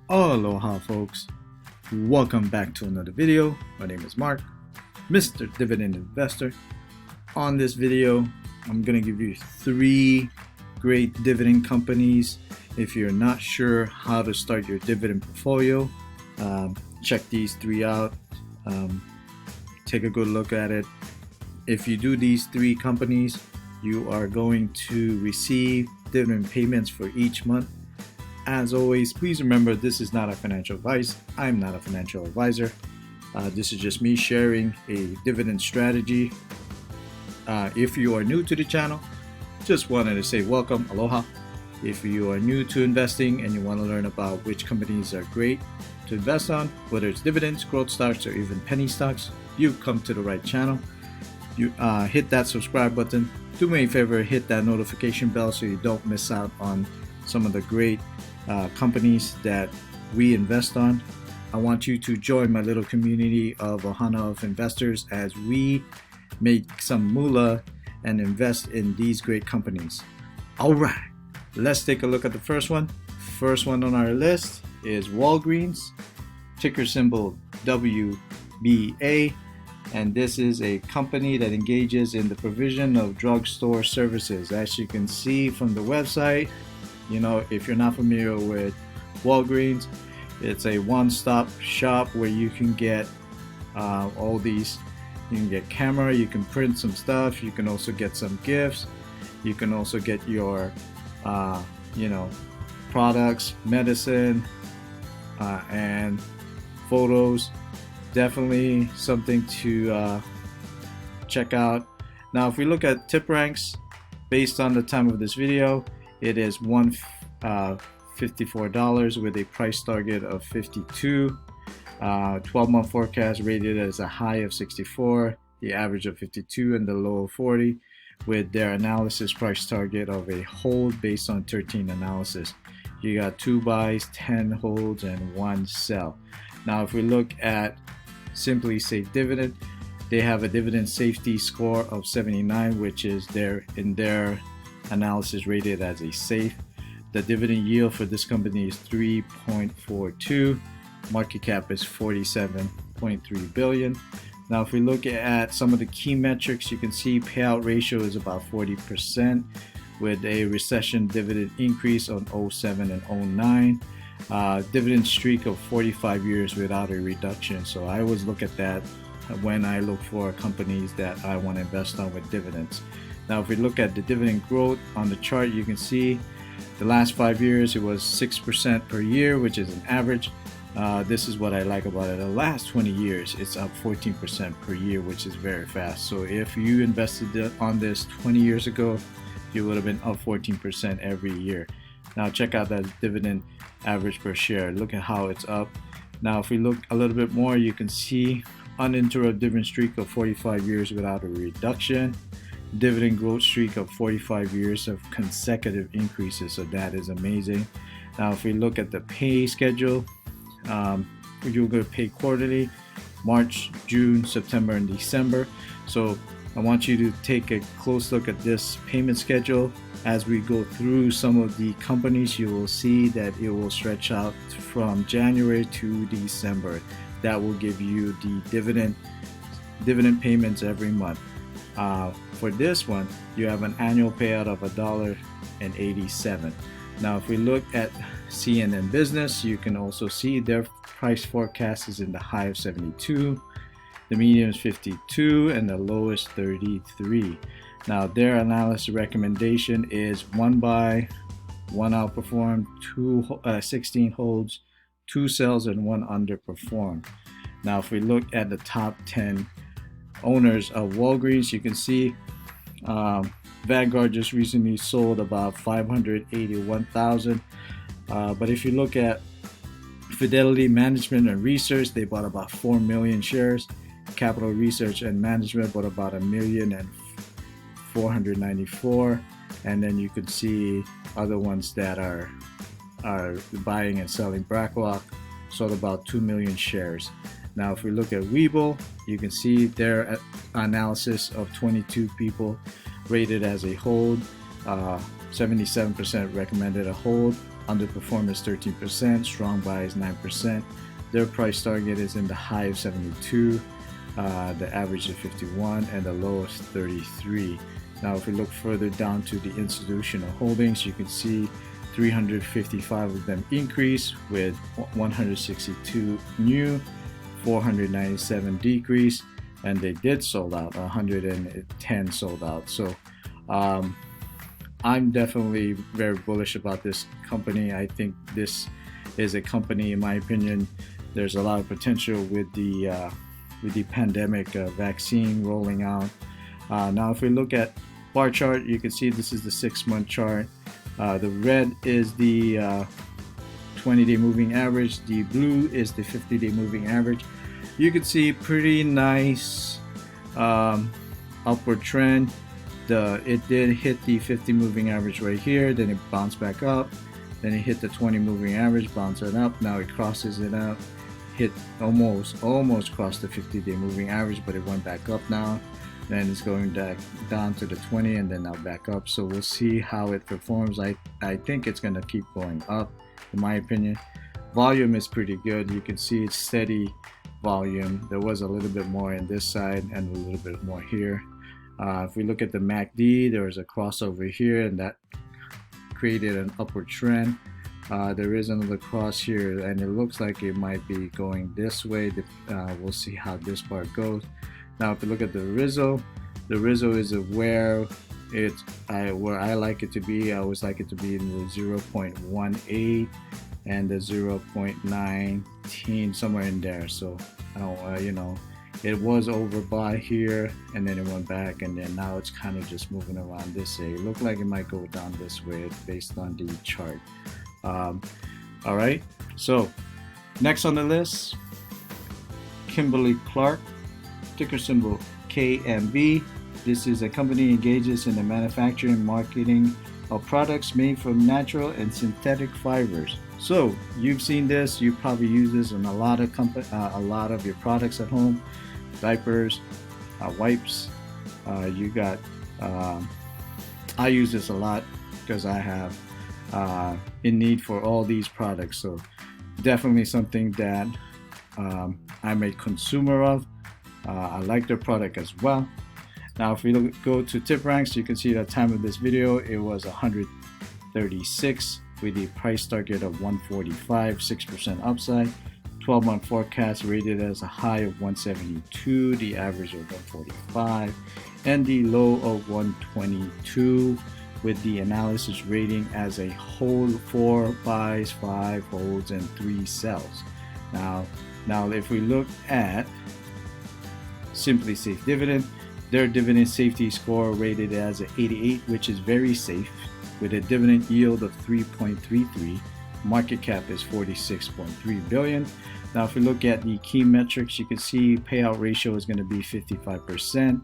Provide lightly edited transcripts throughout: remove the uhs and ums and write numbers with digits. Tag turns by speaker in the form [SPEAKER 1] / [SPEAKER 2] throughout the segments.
[SPEAKER 1] Aloha folks, welcome back to another video. My name is Mark, Mr. Dividend Investor. On this video, I'm going to give you 3 great dividend companies. If you're not sure how to start your dividend portfolio, check these 3 out. Take a good look at it. If you do these 3 companies, you are going to receive dividend payments for each month. As always, please remember this is not a financial advice. I'm not a financial advisor. This is just me sharing a dividend strategy. If you are new to the channel, just wanted to say welcome, aloha. If you are new to investing and you want to learn about which companies are great to invest on, whether it's dividends, growth stocks, or even penny stocks, you've come to the right channel. You hit that subscribe button. Do me a favor, hit that notification bell so you don't miss out on some of the great companies that we invest on. I want you to join my little community of Ohana of investors as we make some moolah and invest in these great companies. All right, let's take a look at the first one. First one on our list is Walgreens, ticker symbol WBA, and this is a company that engages in the provision of drugstore services. As you can see from the website, you know, if you're not familiar with Walgreens, it's a one-stop shop where you can get all these. You can get camera, you can print some stuff, you can also get some gifts, you can also get your products, medicine, and photos. Definitely something to check out. Now if we look at tip ranks based on the time of this video, it is $154 with a price target of 52. 12-month forecast rated as a high of 64, the average of 52, and the low of 40, with their analysis price target of a hold based on 13 analysis. You got 2 buys, 10 holds, and 1 sell. Now if we look at Simply Safe Dividend, they have a dividend safety score of 79, which is in their analysis rated as a safe. The dividend yield for this company is 3.42. Market cap is 47.3 billion. Now if we look at some of the key metrics, you can see payout ratio is about 40% with a recession dividend increase on 07 and 09. Dividend streak of 45 years without a reduction. So I always look at that when I look for companies that I want to invest on with dividends. Now if we look at the dividend growth on the chart, you can see the last 5 years it was 6% per year, which is an average. This is what I like about it. The last 20 years it's up 14% per year, which is very fast. So if you invested on this 20 years ago, you would have been up 14% every year. Now check out that dividend average per share. Look at how it's up. Now if we look a little bit more, you can see uninterrupted dividend streak of 45 years without a reduction. Dividend growth streak of 45 years of consecutive increases. So that is amazing. Now if we look at the pay schedule, you're going to pay quarterly, March, June, September, and December. So I want you to take a close look at this payment schedule. As we go through some of the companies, you will see that it will stretch out from January to December. That will give you the dividend payments every month. For this one, you have an annual payout of $1.87. Now if we look at CNN Business, you can also see their price forecast is in the high of 72, the median is 52, and the low is 33. Now their analysis recommendation is 1 buy, 1 outperform, 16 holds, 2 sells, and 1 underperform. Now if we look at the top 10 owners of Walgreens, you can see Vanguard just recently sold about 581,000. But if you look at Fidelity Management and Research, they bought about 4 million shares. Capital Research and Management bought about 1,494,000. And then you can see other ones that are buying and selling. BlackRock sold about 2 million shares. Now if we look at Webull, you can see their analysis of 22 people rated as a hold. 77% recommended a hold. underperform is 13%, strong buy is 9%. Their price target is in the high of 72, the average is 51, and the low is 33. Now, if we look further down to the institutional holdings, you can see 355 of them increase with 162 new, 497 decrease, and they did sold out, 110 sold out. So I'm definitely very bullish about this company. I think this is a company, in my opinion, there's a lot of potential with the pandemic vaccine rolling out. Now, if we look at bar chart, you can see this is the 6-month chart. The red is the 20-day moving average. The blue is the 50-day moving average. You can see pretty nice upward trend. It did hit the 50 moving average right here, then it bounced back up, then it hit the 20 moving average, bounced it up, now it crosses it out, hit almost crossed the 50-day moving average, but it went back up now, then it's going back down to the 20 and then now back up. So we'll see how it performs. I think it's going to keep going up, in my opinion. Volume is pretty good. You can see it's steady volume. There was a little bit more in this side and a little bit more here. If we look at the MACD, there was a crossover here and that created an upward trend. There is another cross here and it looks like it might be going this way. We'll see how this part goes. Now, if you look at the Rizzo is where I like it to be. I always like it to be in the 0.18 and the 0.19, somewhere in there. So, it was overbought here and then it went back and then now it's kind of just moving around this way. It looked like it might go down this way based on the chart. All right, so next on the list, Kimberly-Clark, ticker symbol KMB. This is a company engages in the manufacturing and marketing of products made from natural and synthetic fibers. So you've seen this, you probably use this in a lot of your products at home, diapers, wipes. I use this a lot because I have in need for all these products. So definitely something that I'm a consumer of. I like their product as well. Now, if we go to tip ranks, you can see at the time of this video, it was 136 with a price target of 145, 6% upside. 12-month forecast rated as a high of 172, the average of 145, and the low of 122 with the analysis rating as a hold, 4 buys, 5 holds, and 3 sells. Now if we look at Simply Safe Dividend, their dividend safety score rated as an 88, which is very safe, with a dividend yield of 3.33. Market cap is 46.3 billion. Now, if we look at the key metrics, you can see payout ratio is going to be 55%.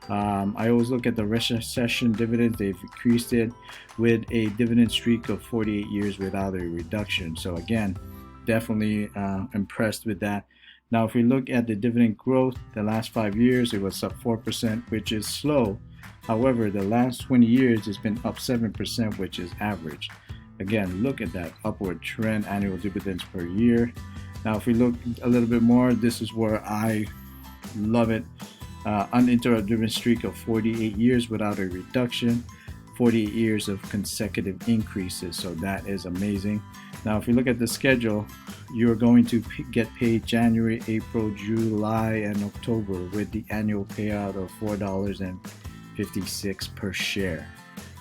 [SPEAKER 1] I always look at the recession dividends. They've increased it with a dividend streak of 48 years without a reduction. So again, definitely impressed with that. Now, if we look at the dividend growth, the last 5 years, it was up 4%, which is slow. However, the last 20 years, it's been up 7%, which is average. Again, look at that upward trend, annual dividends per year. Now, if we look a little bit more, this is where I love it. Uninterrupted dividend streak of 48 years without a reduction, 48 years of consecutive increases. So that is amazing. Now, if you look at the schedule, you're going to get paid January, April, July, and October with the annual payout of $4.56 per share.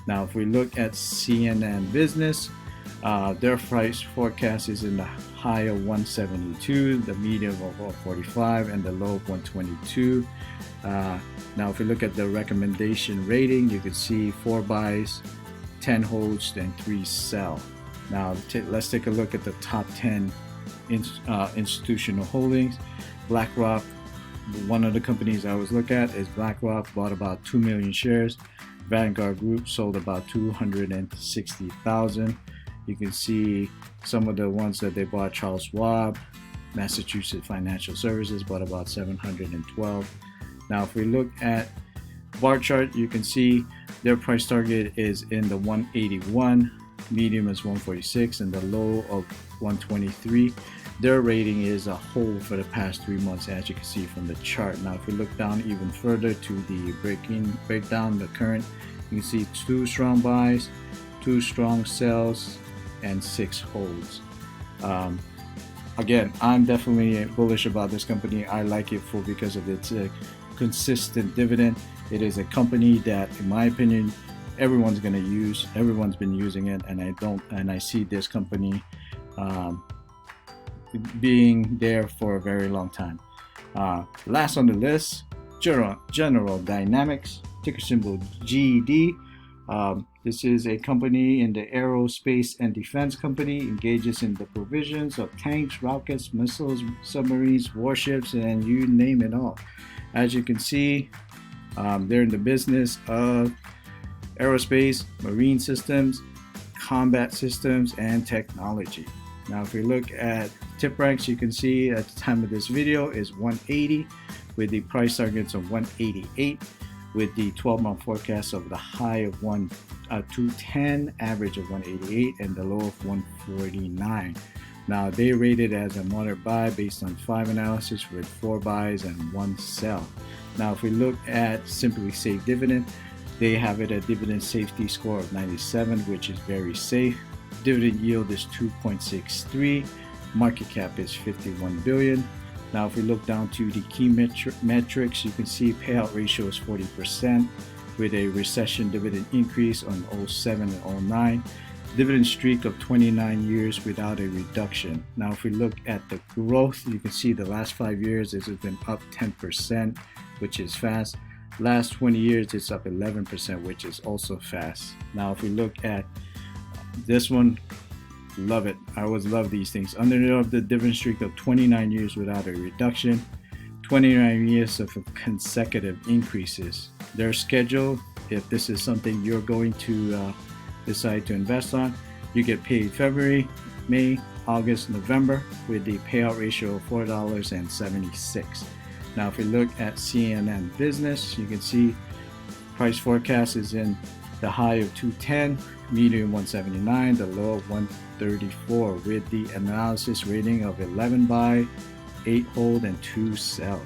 [SPEAKER 1] Now, if we look at CNN Business, their price forecast is in the high of 172, the medium of 145, and the low of 122. Now, if we look at the recommendation rating, you can see 4 buys, 10 holds, and 3 sell. Now, let's take a look at the top 10 institutional holdings. BlackRock, one of the companies I always look at is BlackRock, bought about 2 million shares. Vanguard Group sold about 260,000. You can see some of the ones that they bought. Charles Schwab, Massachusetts Financial Services, bought about 712. Now, if we look at bar chart, you can see their price target is in the 181. medium is 146, and the low of 123. Their rating is a hold for the past 3 months, as you can see from the chart. Now, if we look down even further to the breakdown the current, you can see 2 strong buys, 2 strong sells, and 6 holds. Again, I'm definitely bullish about this company. I like it because of its consistent dividend. It is a company that, in my opinion, everyone's going to use. Everyone's been using it, and I see this company being there for a very long time. Last on the list, General Dynamics, ticker symbol GD. This is a company in the aerospace and defense company, engages in the provisions of tanks, rockets, missiles, submarines, warships, and you name it all. As you can see, they're in the business of aerospace, marine systems, combat systems, and technology. Now, if we look at tip ranks, you can see at the time of this video is 180 with the price targets of 188, with the 12-month forecast of the high of 210, average of 188, and the low of 149. Now, they rated as a moderate buy based on 5 analysis with 4 buys and 1 sell. Now, if we look at Simply Safe Dividend, they have it a dividend safety score of 97, which is very safe. Dividend yield is 2.63. Market cap is 51 billion. Now, if we look down to the key metrics, you can see payout ratio is 40% with a recession dividend increase on 07 and 09. Dividend streak of 29 years without a reduction. Now, if we look at the growth, you can see the last 5 years it has been up 10%, which is fast. Last 20 years, it's up 11%, which is also fast. Now, if we look at this one, love it. I always love these things. Under the dividend streak of 29 years without a reduction, 29 years of consecutive increases. Their schedule, if this is something you're going to decide to invest on, you get paid February, May, August, November with the payout ratio of $4.76. Now, if we look at CNN Business, you can see price forecast is in the high of 210, medium 179, the low of 134, with the analysis rating of 11 buy, 8 hold, and 2 sell.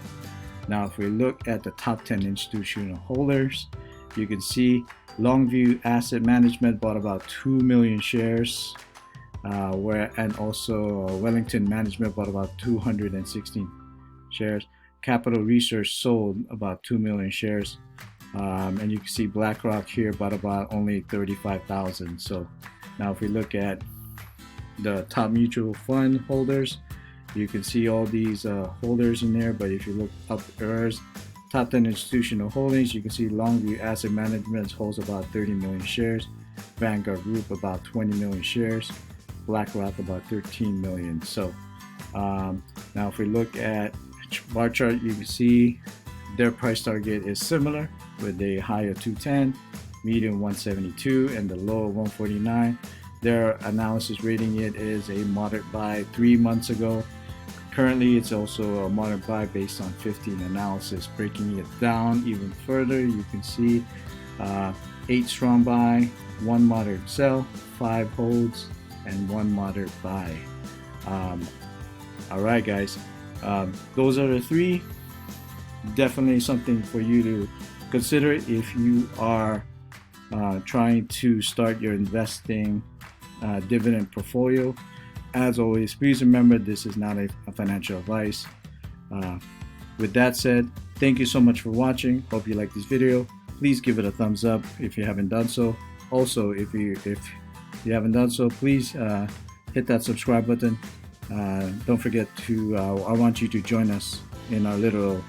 [SPEAKER 1] Now, if we look at the top 10 institutional holders, you can see Longview Asset Management bought about 2 million shares, and also Wellington Management bought about 216 shares. Capital Research sold about 2 million shares. And you can see BlackRock here bought about only 35,000. So now if we look at the top mutual fund holders, you can see all these holders in there. But if you look up ours, top 10 institutional holdings, you can see Longview Asset Management holds about 30 million shares, Vanguard Group about 20 million shares, BlackRock about 13 million. So now if we look at bar chart, you can see their price target is similar with a high of 210, medium 172, and the low of 149. Their analysis rating it is a moderate buy 3 months ago. Currently, it's also a moderate buy based on 15 analysis. Breaking it down even further, you can see 8 strong buy, 1 moderate sell, 5 holds, and 1 moderate buy. All right, guys. Those are the 3. Definitely something for you to consider if you are trying to start your investing dividend portfolio. As always, please remember this is not a financial advice. With that said, thank you so much for watching. Hope you like this video. Please give it a thumbs up if you haven't done so. Also, if you haven't done so, please hit that subscribe button. Don't forget to, I want you to join us in our little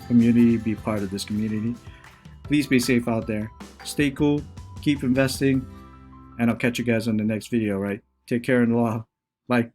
[SPEAKER 1] community, be part of this community. Please be safe out there. Stay cool, keep investing, and I'll catch you guys on the next video, right? Take care and aloha. Bye.